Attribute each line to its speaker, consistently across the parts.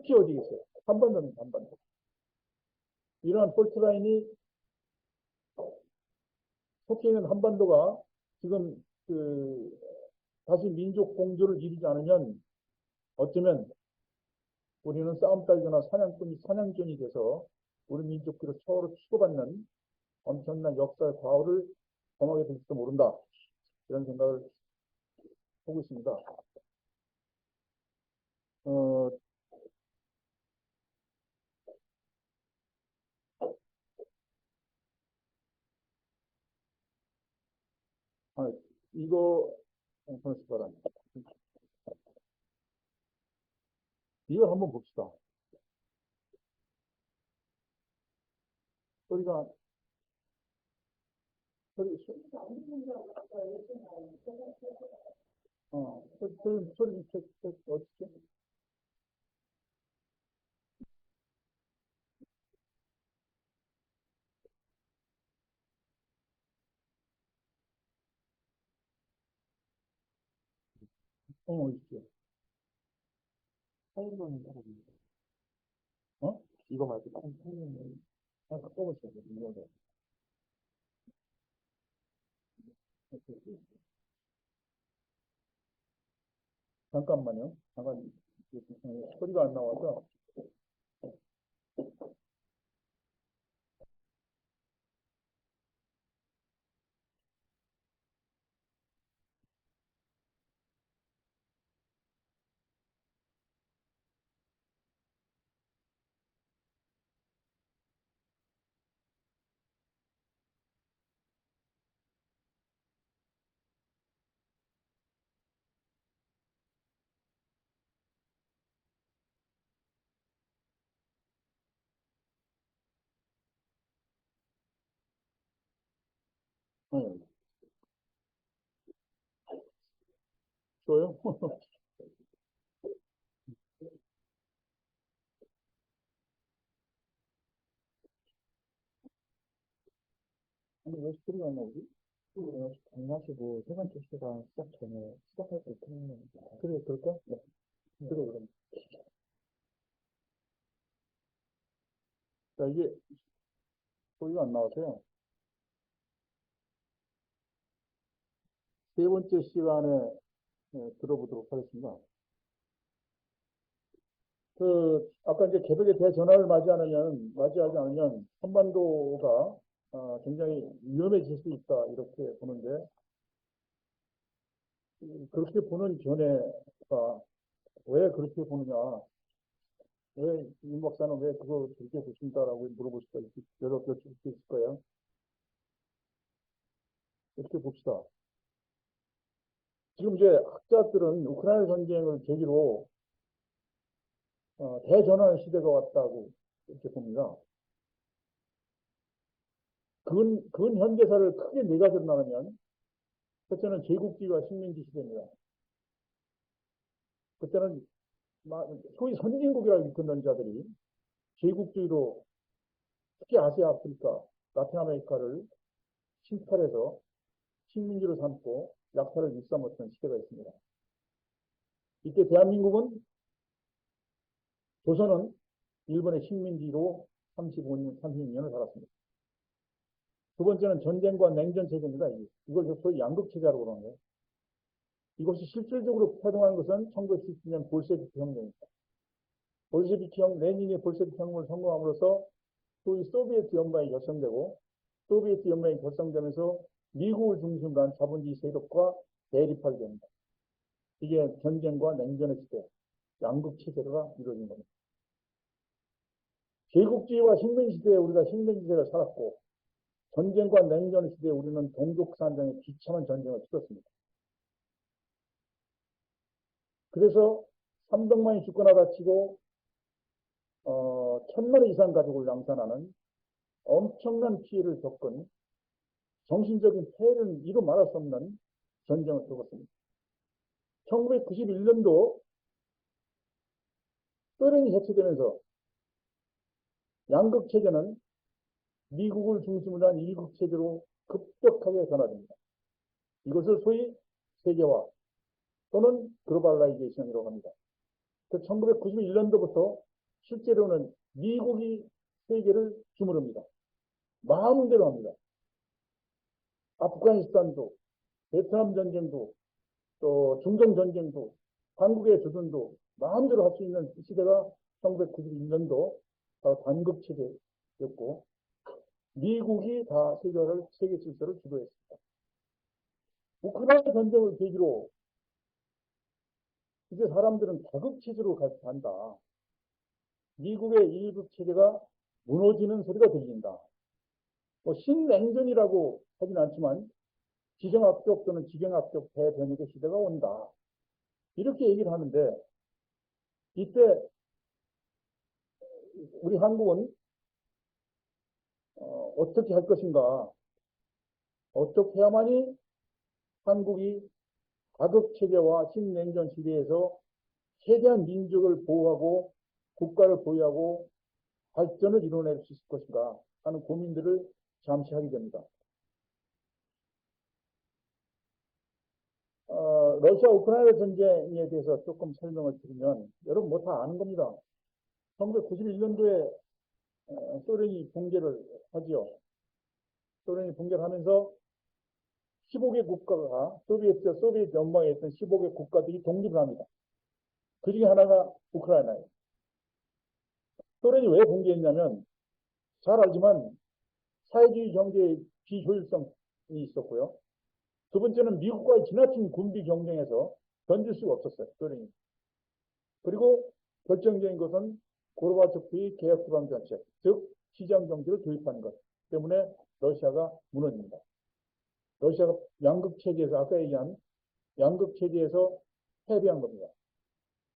Speaker 1: 끝이 어디 있어요? 한반도는 한반도. 이러한 폴트라인이 속해 있는 한반도가 지금 다시 민족 공조를 이루지 않으면 어쩌면 우리는 싸움 따지거나 사냥꾼이 돼서 우리 민족끼리 서로 치고받는 엄청난 역사의 과오를 범하게 될지도 모른다. 이런 생각을 하고 있습니다. 이거, 보내시 바랍니다. 이걸 한번 봅시다. 소리가 소리 어떻게? 있죠. 타임러닝 하고 있는 거. 이거 말고 다른 타임러닝 바꿔보셔야 돼요. 이거를. 잠깐만요. 잠깐 소리가 안 나와서. 네. 줘요? 아니, 왜 소리가 안 나오지? 강마시고 세 번째 시간 시작 전에 시작할 때 끊는 그래, 그럴까? 네. 그래, 그럼. 자, 이게 소리가 안 나와서요. 세 번째 시간에 들어보도록 하겠습니다. 아까 이제 개벽의 대전환을 맞이하지 않으면 한반도가 굉장히 위험해질 수 있다, 이렇게 보는데, 그렇게 보는 견해가 왜 그렇게 보느냐, 왜, 임 박사는 왜 그거 그렇게 보신다라고 물어볼 수가 여러 여쭤볼 수 있을 거예요. 이렇게 봅시다. 지금 이제 학자들은 우크라이나 전쟁을 계기로 대전환 시대가 왔다고 이렇게 봅니다. 근 현대사를 크게 네 가지로 나누면, 첫째는 제국주의와 식민지 시대입니다. 그때는 소위 선진국이라고 이끄는 자들이 제국주의로 특히 아시아, 아프리카, 라틴 아메리카를 침탈해서 식민지로 삼고 약탈을 일삼았던 시대가 있습니다. 이때 대한민국은, 조선은 일본의 식민지로 35년, 36년을 살았습니다. 두 번째는 전쟁과 냉전 체제입니다. 이걸 소위 양극체제라고 그러는 거예요. 이것이 실질적으로 태동한 것은 1917년 볼셰비키 혁명입니다. 볼셰비키 레닌이 볼셰비키 혁명을 성공함으로써 소위 소비에트 연방이 결성되고, 소비에트 연방이 결성되면서 미국을 중심으로 한 자본주의 세력과 대립하게 됩니다. 이게 전쟁과 냉전의 시대, 양극체제가 이루어진 겁니다. 제국주의와 식민지 시대에 우리가 식민지 시대를 살았고, 전쟁과 냉전 시대에 우리는 동족산장의 비참한 전쟁을 치렀습니다. 그래서 300만이 죽거나 다치고 1000만 이상 가족을 양산하는 엄청난 피해를 겪은, 정신적인 폐해를 이루 말할 수 없는 전쟁을 겪었습니다. 1991년도 소련이 해체되면서 양극체제는 미국을 중심으로 한 일극체제로 급격하게 변화됩니다. 이것을 소위 세계화 또는 글로벌라이제이션이라고 합니다. 1991년도부터 실제로는 미국이 세계를 주무릅니다. 마음대로 합니다. 아프가니스탄도, 베트남 전쟁도, 또 중동 전쟁도, 한국의 주둔도 마음대로 할 수 있는 시대가 1991년도 단급 체제였고, 미국이 다 세계 질서를 주도했습니다. 우크라이나 전쟁을 계기로 이제 사람들은 다급 체제로 간다. 미국의 일국 체제가 무너지는 소리가 들린다. 뭐 신냉전이라고 하진 않지만 지정학적 또는 지정학적 대변혁의 시대가 온다. 이렇게 얘기를 하는데 이때 우리 한국은 어떻게 할 것인가? 어떻게 해야만이 한국이 다급체제와 신냉전 시대에서 최대한 민족을 보호하고 국가를 보유하고 발전을 이뤄낼 수 있을 것인가 하는 고민들을 잠시 하게 됩니다. 러시아 우크라이나 전쟁에 대해서 조금 설명을 드리면 여러분 뭐 다 아는 겁니다. 1991년도에 소련이 붕괴를 하지요. 소련이 붕괴를 하면서 15개 국가가 소비에트 연방에 있던 15개 국가들이 독립을 합니다. 그 중에 하나가 우크라이나예요. 소련이 왜 붕괴했냐면 잘 알지만 사회주의 경제의 비효율성이 있었고요. 두 번째는 미국과의 지나친 군비 경쟁에서 견딜 수가 없었어요. 소련이. 그리고 결정적인 것은 고르바초프의 개혁기반 정책, 즉 시장 경제를 도입하는 것 때문에 러시아가 무너집니다. 러시아가 양극체제에서 아까 얘기한 양극체제에서 패배한 겁니다.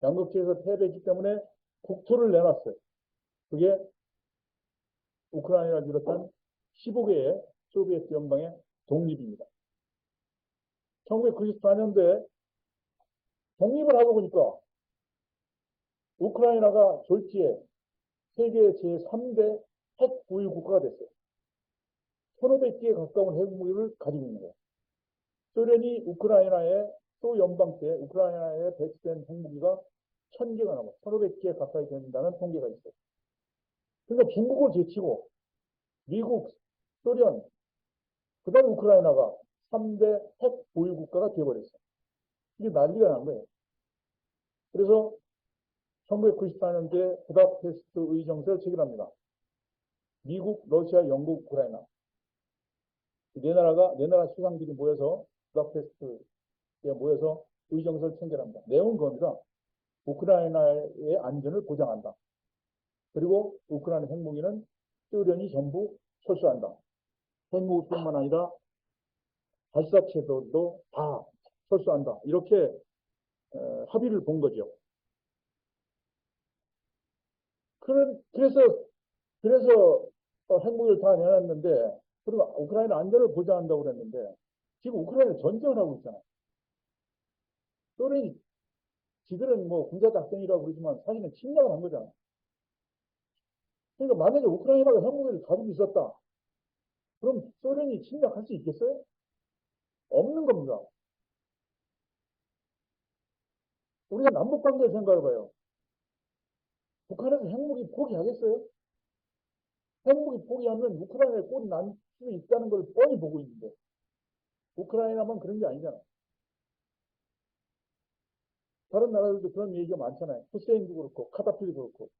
Speaker 1: 양극체에서 패배했기 때문에 국토를 내놨어요. 그게 우크라이나를 비롯한 15개의 소비에트 연방의 독립입니다. 1994년도에 독립을 하고 보니까 우크라이나가 졸지에 세계 제3대 핵 보유 국가가 됐어요. 1500개에 가까운 핵무기를 가지고 있는 거예요. 소련이 우크라이나의 소연방 때 우크라이나에 배치된 핵무기가 1000개가 넘어 1500개 가까이 된다는 통계가 있어요. 그러니까 중국을 제치고 미국, 소련, 그 다음 우크라이나가 3대 핵 보유 국가가 되어버렸어요. 이게 난리가 난 거예요. 그래서 1994년도에 부다페스트 의정서를 체결합니다. 미국, 러시아, 영국, 우크라이나. 네 나라 수상들이 모여서 부다페스트에 모여서 의정서를 체결합니다. 내용은 그겁니다. 우크라이나의 안전을 보장한다. 그리고 우크라이나 핵무기는 소련이 전부 철수한다. 핵무기뿐만 아니라 발사체도 다 철수한다. 이렇게 합의를 본 거죠. 그래서 핵무기를 다 내놨는데, 그리고 우크라이나 안전을 보장한다고 그랬는데, 지금 우크라이나 전쟁을 하고 있잖아요. 소련이, 지들은 뭐 군사작전이라고 그러지만 사실은 침략을 한 거잖아요. 그러니까 만약에 우크라이나가 핵무기를 가지고 있었다. 그럼 소련이 침략할 수 있겠어요? 없는 겁니다. 우리가 남북관계를 생각해봐요. 북한에서 핵무기 포기하겠어요? 핵무기 포기하면 우크라이나에 꼴이 날 수 있다는 걸 뻔히 보고 있는데 우크라이나만 그런 게 아니잖아요. 다른 나라들도 그런 얘기가 많잖아요. 후세인도 그렇고 카다피도 그렇고.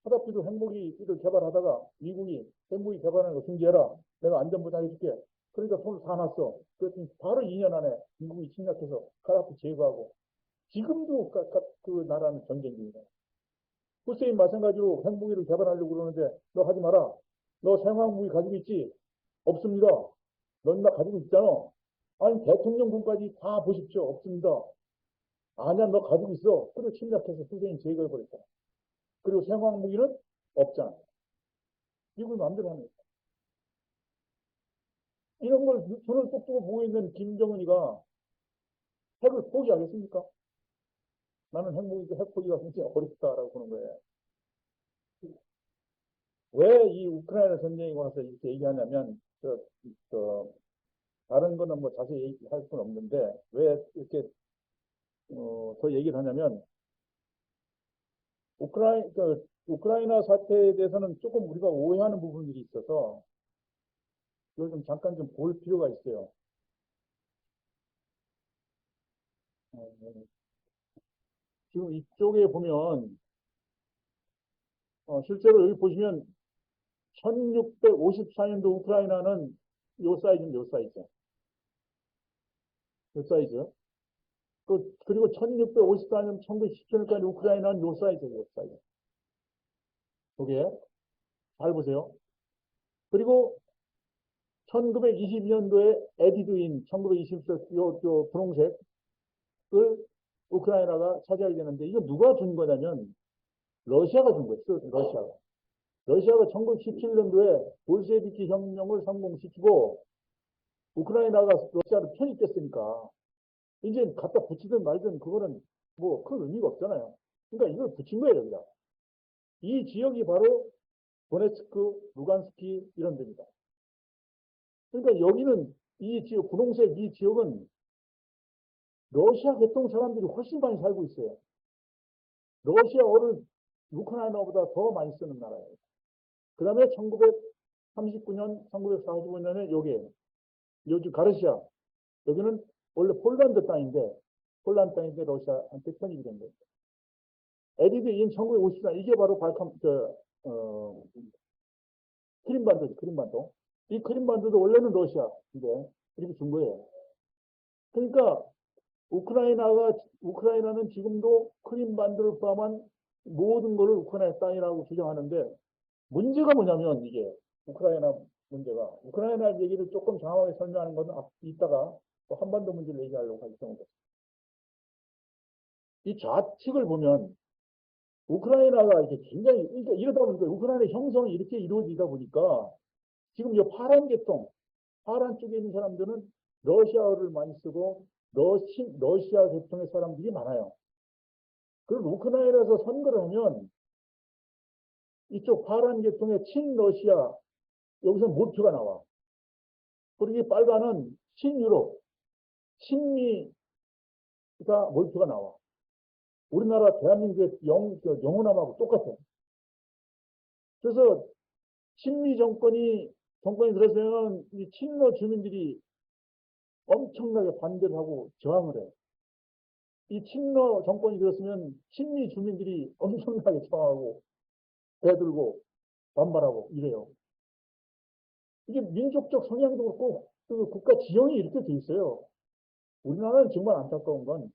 Speaker 1: 카다피도 핵무기를 개발하다가 미국이 핵무기 개발하는 거 중지해라. 내가 안전보장해줄게. 그러니까 손을 다 놨어. 그랬더니 바로 2년 안에 미국이 침략해서 카다피 제거하고 지금도 그 나라는 전쟁 중이다. 후세인 마찬가지로 핵무기를 개발하려고 그러는데 너 하지 마라. 너 생화학무기 가지고 있지? 없습니다. 넌 나 가지고 있잖아. 아니 대통령분까지 다 보십시오. 없습니다. 아니야 너 가지고 있어. 그리고 침략해서 후세인 제거해버렸잖아. 그리고 생화학무기는 없잖아. 미국이 마음대로 하는 거야. 이런 걸 손을 쏙 두고 보고 있는 김정은이가 핵을 포기하겠습니까? 나는 핵 포기가 굉장히 어렵다라고 보는 거예요. 왜 이 우크라이나 전쟁에 관해서 이렇게 얘기하냐면, 다른 거는 뭐 자세히 얘기할 건 없는데, 왜 이렇게, 더 얘기를 하냐면, 우크라이나 사태에 대해서는 조금 우리가 오해하는 부분들이 있어서 이걸 좀 잠깐 좀 볼 필요가 있어요. 지금 이쪽에 보면 실제로 여기 보시면 1654년도 우크라이나는 요 사이즈인데 요 사이즈. 요 사이즈. 그리고 1654년, 1917년까지 우크라이나는 요 사이즈예요, 요 사이즈. 여기에 잘 보세요. 그리고 1922년도에 에디드인 1920세 요 분홍색을 우크라이나가 차지하게 되는데 이거 누가 준 거냐면 러시아가 준 거예요. 러시아가. 러시아가 1917년도에 볼셰비키 혁명을 성공시키고 우크라이나가 러시아를 편입됐으니까 이제 갖다 붙이든 말든 그거는 뭐 큰 의미가 없잖아요. 그러니까 이걸 붙인 거예요, 여기다. 이 지역이 바로 도네츠크, 루간스키 이런 데입니다. 그러니까 여기는 이 지역, 분홍색 이 지역은 러시아 계통 사람들이 훨씬 많이 살고 있어요. 러시아어를 우크라이나보다 더 많이 쓰는 나라예요. 그 다음에 1939년, 1945년에 여기, 요즘 가르시아, 여기는 원래 폴란드 땅인데 러시아한테 편입이 된 거예요. 에디드인 1954년, 이게 바로 크림반도죠, 크림반도. 이 크림반도도 원래는 러시아인데, 이렇게 준 거예요. 그러니까, 우크라이나는 지금도 크림반도를 포함한 모든 것을 우크라이나 땅이라고 주장하는데, 문제가 뭐냐면, 이게, 우크라이나 얘기를 조금 장황하게 설명하는 것은 이따가 또 한반도 문제를 얘기하려고 하기 때문에. 이 좌측을 보면, 우크라이나가 이렇게 굉장히, 이러다 보니까 우크라이나 형성이 이렇게 이루어지다 보니까 지금 이 파란 쪽에 있는 사람들은 러시아어를 많이 쓰고 러시아 계통의 사람들이 많아요. 그리고 우크라이나에서 선거를 하면 이쪽 파란 계통의 친러시아, 여기서 몰표가 나와. 그리고 이 빨간은 친유럽, 친미가 몰표가 나와. 우리나라 대한민국의 영호남하고 똑같아요. 그래서 친미 정권이 들어서면 이 친러 주민들이 엄청나게 반대를 하고 저항을 해요. 이 친러 정권이 들었으면 친미 주민들이 엄청나게 저항하고 대들고 반발하고 이래요. 이게 민족적 성향도 그렇고 그 국가 지형이 이렇게 돼 있어요. 우리나라는 정말 안타까운 건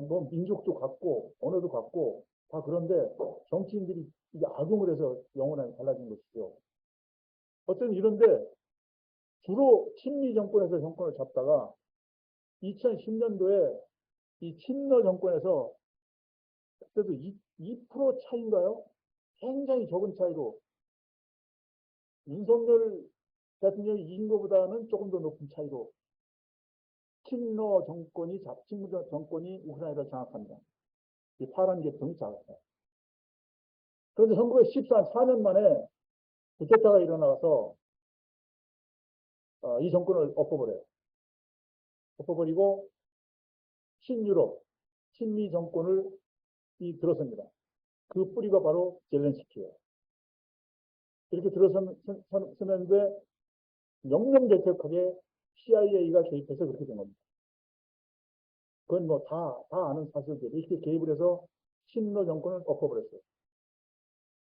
Speaker 1: 뭐 민족도 같고 언어도 같고 다 그런데 정치인들이 이게 악용을 해서 영원하게 달라진 것이죠. 어쨌든 이런데 주로 친미 정권에서 정권을 잡다가 2010년도에 이 친러 정권에서 그때도 2% 차인가요? 굉장히 적은 차이로 윤석열 대통령이 이긴 것보다는 조금 더 높은 차이로 친러 정권이 우크라이나를 장악합니다. 이 파란 계통이 장악해요. 그런데 1914년 만에 쿠데타가 일어나서 이 정권을 엎어버려요. 엎어버리고 친유럽, 친미 정권을 들어섭니다. 그 뿌리가 바로 젤렌스키예요. 이렇게 들어서는데 명명백백하게 CIA가 개입해서 그렇게 된 겁니다. 그건 뭐 다 아는 사실들. 이렇게 개입을 해서 친러 정권을 엎어버렸어요.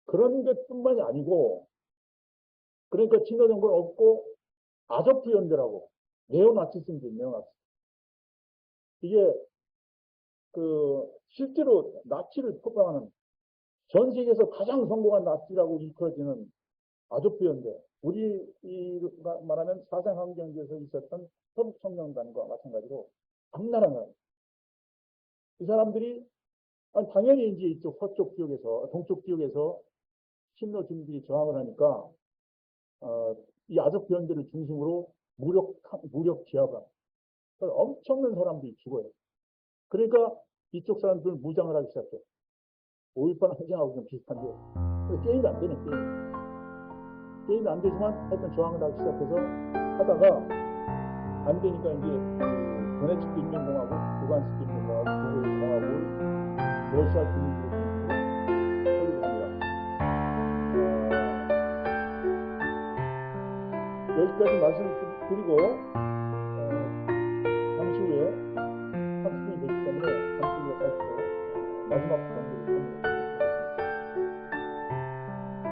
Speaker 1: 그런 것뿐만이 아니고, 그러니까 친러 정권을 엎고 아조프 연대라고 네오나치즘이죠, 네오나치. 이게 실제로 나치를 표방하는 전 세계에서 가장 성공한 나치라고 일컬어지는 아조프 연대. 우리가 말하면 사생환경제에서 있었던 서북청년단과 마찬가지로 악랄한 사람. 이 사람들이 당연히 이제 이쪽 서쪽 지역에서 동쪽 지역에서 친러 주민들이 저항을 하니까 이 아조프 연대를 중심으로 무력 제압을 엄청난 사람들이 죽어요. 그러니까 이쪽 사람들 무장을 하기 시작해요. 5.18 항쟁하고 좀 비슷한데 게임이 안 되네. 게임이 안 되지만 하여튼 저항을 하기 시작해서 하다가 안 되니까 이제 도네츠크 인민공화국, 루간스크 인민공화국, 동해공화국을 러시아 주민들이 설립을 합니다. 여기까지 말씀드리고